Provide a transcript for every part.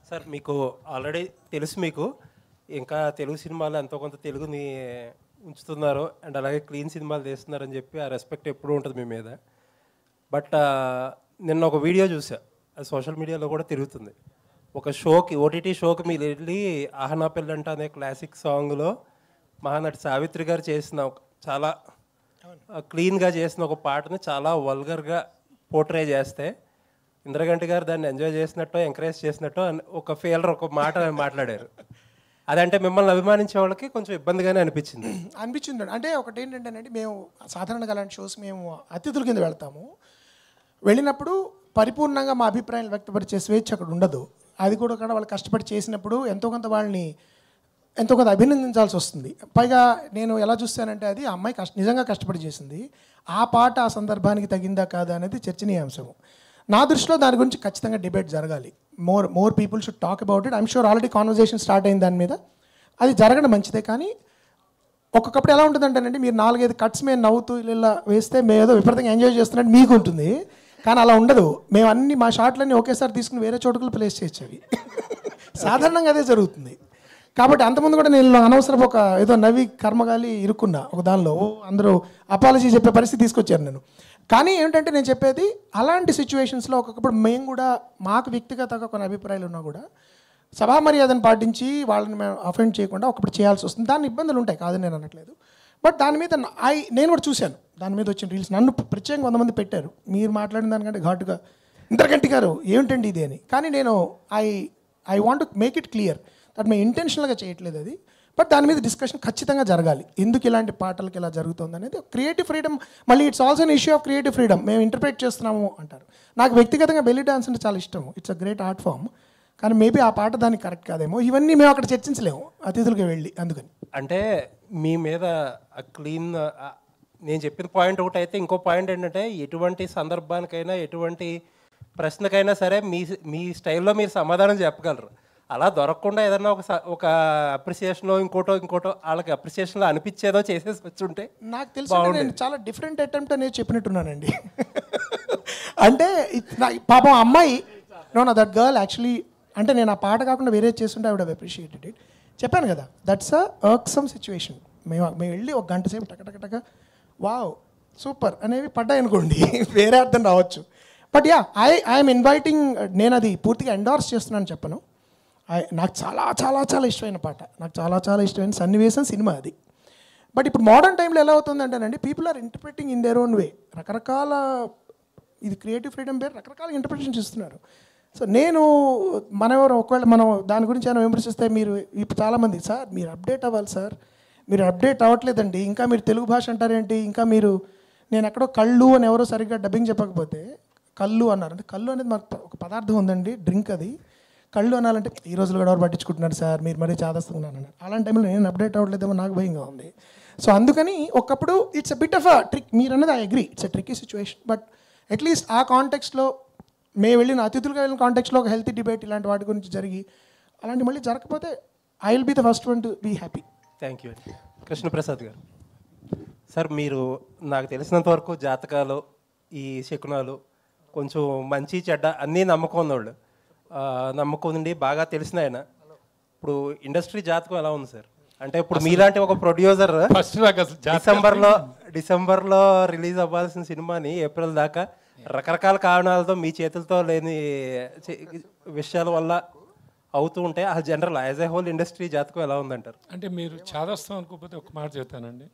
Sir మీకు already తెలుసు, మీకు ఇంకా తెలుగు సినిమాలు ఎంతో కొంత తెలుగుని ఉంచుతున్నారు అండ్ అలాగే క్లీన్ సినిమాలు తీస్తున్నారని చెప్పి ఆ రెస్పెక్ట్ ఎప్పుడూ ఉంటుంది మీ మీద. బట్ నిన్న ఒక వీడియో చూసా, అది సోషల్ మీడియాలో కూడా తిరుగుతుంది. ఒక షోకి, ఓటీటీ షోకి మీరు వెళ్ళి ఆహనా పెళ్ళంట అనే క్లాసిక్ సాంగ్లో మహానటి సావిత్రి గారు చేసిన చాలా క్లీన్గా చేసిన ఒక పాటని చాలా వల్గర్గా పోర్ట్రే చేస్తే ఇంద్రగంటి గారు దాన్ని ఎంజాయ్ చేసినట్టు, ఎంకరేజ్ చేసినట్టు ఒక ఫీలర్ ఒక మాట మాట్లాడారు. అదంటే మిమ్మల్ని అభిమానించే వాళ్ళకి కొంచెం ఇబ్బందిగానే అనిపించింది. అంటే ఒకటి ఏంటంటేనండి, మేము సాధారణంగా అలాంటి షోస్ మేము అతిథుల కింద వెళ్తాము. వెళ్ళినప్పుడు పరిపూర్ణంగా మా అభిప్రాయాలు వ్యక్తపరిచే స్వేచ్ఛ అక్కడ ఉండదు. అది కూడా వాళ్ళు కష్టపడి చేసినప్పుడు ఎంతో కొంత వాళ్ళని ఎంతో కొంత అభినందించాల్సి వస్తుంది. పైగా నేను ఎలా చూస్తానంటే అది ఆ అమ్మాయి నిజంగా కష్టపడి చేసింది. ఆ పాట ఆ సందర్భానికి తగిందా కాదా అనేది చర్చనీయాంశం. నా దృష్టిలో దాని గురించి ఖచ్చితంగా డిబేట్ జరగాలి. More people should talk about it. I'm sure already conversation start అయింది దాని మీద. అది జరగడం మంచిదే. కానీ ఒక్కొక్కప్పుడు ఎలా ఉంటుందంటేనండి, మీరు 4-5 కట్స్ మేము నవ్వుతూ ఇలా వేస్తే మేము ఏదో విపరీతంగా ఎంజాయ్ చేస్తున్నట్టు మీకు ఉంటుంది. కానీ అలా ఉండదు. మేము అన్ని మా షాట్లన్నీ ఒకేసారి తీసుకుని వేరే చోటుకు ప్లేస్ చేయొచ్చు. అవి సాధారణంగా అదే జరుగుతుంది. కాబట్టి అంతకుముందు కూడా నేను అనవసరం ఒక ఏదో నవ్వి కర్మగాలి ఇరుక్కున్నా ఒక దానిలో. అందరూ అపాలజీ చెప్పే పరిస్థితి తీసుకొచ్చారు నేను. కానీ ఏంటంటే నేను చెప్పేది, అలాంటి సిచ్యువేషన్స్లో ఒక్కొక్కప్పుడు మేము కూడా మాకు వ్యక్తిగతంగా కొన్ని అభిప్రాయాలు ఉన్నా కూడా సభా మర్యాదను పాటించి వాళ్ళని మేము అఫెండ్ చేయకుండా ఒకప్పుడు చేయాల్సి వస్తుంది. దాని ఇబ్బందులు ఉంటాయి, కాదని నేను అనట్లేదు. బట్ దాని మీద నేను కూడా చూశాను, దాని మీద వచ్చిన రీల్స్ నన్ను ప్రత్యేకంగా 100 మంది పెట్టారు. మీరు మాట్లాడిన దానికంటే ఘాటుగా ఇంద్రగంటి గారు ఏమిటండి ఇది అని. కానీ నేను I want to make it clear that మేము ఇంటెన్షనల్గా చేయట్లేదు అది. బట్ దాని మీద డిస్కషన్ ఖచ్చితంగా జరగాలి. ఎందుకు ఇలాంటి పాటలకు ఇలా జరుగుతుంది అనేది క్రియేటివ్ ఫ్రీడమ్. మళ్ళీ it's also an issue of creative freedom. మేము ఇంటర్ప్రిట్ చేస్తున్నాము అంటారు. నాకు వ్యక్తిగతంగా బెల్లీ డాన్స్ అంటే చాలా ఇష్టం. It's a great art form. కానీ మేబీ ఆ పాట దానికి కరెక్ట్ కాదేమో. ఇవన్నీ మేము అక్కడ చర్చించలేము అతిథులకి వెళ్ళి. అందుకని అంటే మీ మీద క్లీన్, నేను చెప్పిన పాయింట్ ఒకటి అయితే, ఇంకో పాయింట్ ఏంటంటే ఎటువంటి సందర్భానికైనా ఎటువంటి ప్రశ్నకైనా సరే మీ స్టైల్లో మీరు సమాధానం చెప్పగలరు. అలా దొరకకుండా ఏదన్నా ఒక అప్రిసియేషన్లో ఇంకోటో వాళ్ళకి అప్రిసియేషన్లో అనిపించేదో చేసేసి వచ్చి ఉంటే నాకు తెలిసి నేను చాలా డిఫరెంట్ అటెంప్ట్ అనేది చెప్పినట్టున్నానండి. అంటే పాపం అమ్మాయి దట్ గర్ల్ యాక్చువల్లీ, అంటే నేను ఆ పాట కాకుండా వేరే చేస్తుంటే I would have appreciated it. చెప్పాను కదా, దట్స్ అ వర్క్సమ్ సిచ్యువేషన్. మేము వెళ్ళి ఒక గంట సేపు టక వావ్ సూపర్ అనేవి పడ్డాయి అనుకోండి, వేరే అర్థం రావచ్చు. But yeah, I'm inviting. నేను అది పూర్తిగా ఎండార్స్ చేస్తున్నాను చెప్పను. నాకు చాలా చాలా చాలా ఇష్టమైన పాట, నాకు చాలా చాలా ఇష్టమైన సన్నివేశం సినిమా అది. బట్ ఇప్పుడు మోడర్న్ టైంలో ఎలా అవుతుందంటేనండి, people are interpreting in their own way. రకరకాల, ఇది క్రియేటివ్ ఫ్రీడమ్ పేరు, రకరకాల ఇంటర్ప్రిటేషన్స్ ఇస్తున్నారు. సో నేను ఒకవేళ మనం దాని గురించి ఏమైనా విమర్శిస్తే, మీరు ఇప్పుడు చాలామంది సార్ మీరు అప్డేట్ అవ్వాలి సార్, మీరు అప్డేట్ అవ్వట్లేదండి, ఇంకా మీరు తెలుగు భాష అంటారేంటి, ఇంకా మీరు నేను ఎక్కడో కళ్ళు అని ఎవరో సరిగ్గా డబ్బింగ్ చెప్పకపోతే కళ్ళు అన్నారు. అంటే కళ్ళు అనేది మాకు ఒక పదార్థం ఉందండి, డ్రింక్ అది. కళ్ళు అనాలంటే ఈ రోజులు కూడా ఎవరు పట్టించుకుంటున్నారు సార్, మీరు మరీ చాదస్తున్నాను అన్నారు. అలాంటి టైంలో నేను అప్డేట్ అవ్వట్లేదేమో నాకు భయంగా ఉంది. సో అందుకని ఒకప్పుడు it's a bit of a trick. మీరు అన్నది I agree, it's a tricky situation. But at least ఆ కాంటెక్స్లో మేము వెళ్ళిన అతిథులుగా వెళ్ళిన కాంటెక్స్లో ఒక హెల్తీ డిబేట్ ఇలాంటి వాటి గురించి జరిగి అలాంటి మళ్ళీ జరగకపోతే I will be the first one to be happy. Thank you. Krishnaprasad garu sir, మీరు నాకు తెలిసినంత వరకు జాతకాలు, ఈ శకునాలు, కొంచెం మంచి చెడ్డ అన్నీ నమ్మకం ఉన్నవాళ్ళు, నమ్మకం ఉండి బాగా తెలిసిన ఆయన. ఇప్పుడు ఇండస్ట్రీ జాతకం ఎలా ఉంది సార్? అంటే ఇప్పుడు మీలాంటి ఒక ప్రొడ్యూసర్ డిసెంబర్లో రిలీజ్ అవ్వాల్సిన సినిమాని ఏప్రిల్ దాకా రకరకాల కారణాలతో మీ చేతులతో లేని విషయాల వల్ల అవుతూ ఉంటే ఆ general as a whole industry జాతకం ఎలా ఉందంటారు? అంటే మీరు చాదస్తాం అనుకోకపోతే ఒక మాట చెప్తానండి.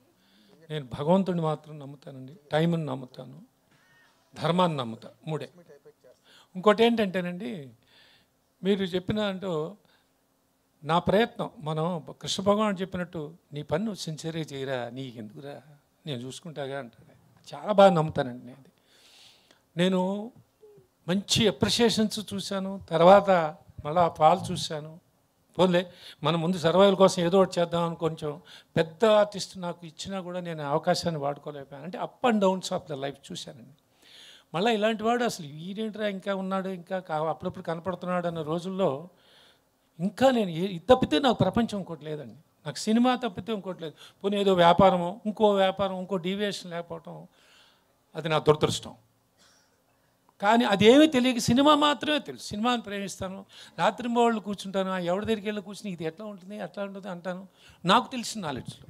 నేను భగవంతుడిని మాత్రం నమ్ముతానండి, టైంని నమ్ముతాను, ధర్మాన్ని నమ్ముతా, మూడే. ఇంకోటి ఏంటంటేనండి, మీరు చెప్పిన అంటూ నా ప్రయత్నం, మనం కృష్ణ భగవాన్ చెప్పినట్టు నీ పన్ను సిన్సియర్గా చేయరా, నీకు ఎందుకురా, నేను చూసుకుంటాగా అంటాడు. చాలా బాగా నమ్ముతానండి. నేను మంచి అప్రిషియేషన్స్ చూశాను, తర్వాత మళ్ళీ ఫాల్ చూశాను. పోలే మన ముందు సర్వైవల్ కోసం ఏదో ఒకటి చేద్దామని కొంచెం పెద్ద ఆర్టిస్ట్ నాకు ఇచ్చినా కూడా నేను అవకాశాన్ని వాడుకోలేకపోయాను. అంటే up and downs of the life చూశానండి. మళ్ళీ ఇలాంటి వాడు అసలు వీడేంట్రా ఇంకా ఉన్నాడు, ఇంకా అప్పుడప్పుడు కనపడుతున్నాడు అన్న రోజుల్లో ఇంకా నేను ఇది తప్పితే నాకు ప్రపంచం ఇంకోటి లేదండి. నాకు సినిమా తప్పితే ఇంకోటి లేదు. పోనీ ఏదో వ్యాపారము, ఇంకో డీవియేషన్ లేకపోవటం, అది నా దురదృష్టం. కానీ అదేమీ తెలియక సినిమా మాత్రమే తెలుసు. సినిమాని ప్రేమిస్తాను, రాత్రి వాళ్ళు కూర్చుంటాను, ఎవరి దగ్గరికి వెళ్ళి కూర్చుని ఇది ఎట్లా ఉంటుంది అట్లా ఉంటుంది అంటాను, నాకు తెలిసిన నాలెడ్జ్లో.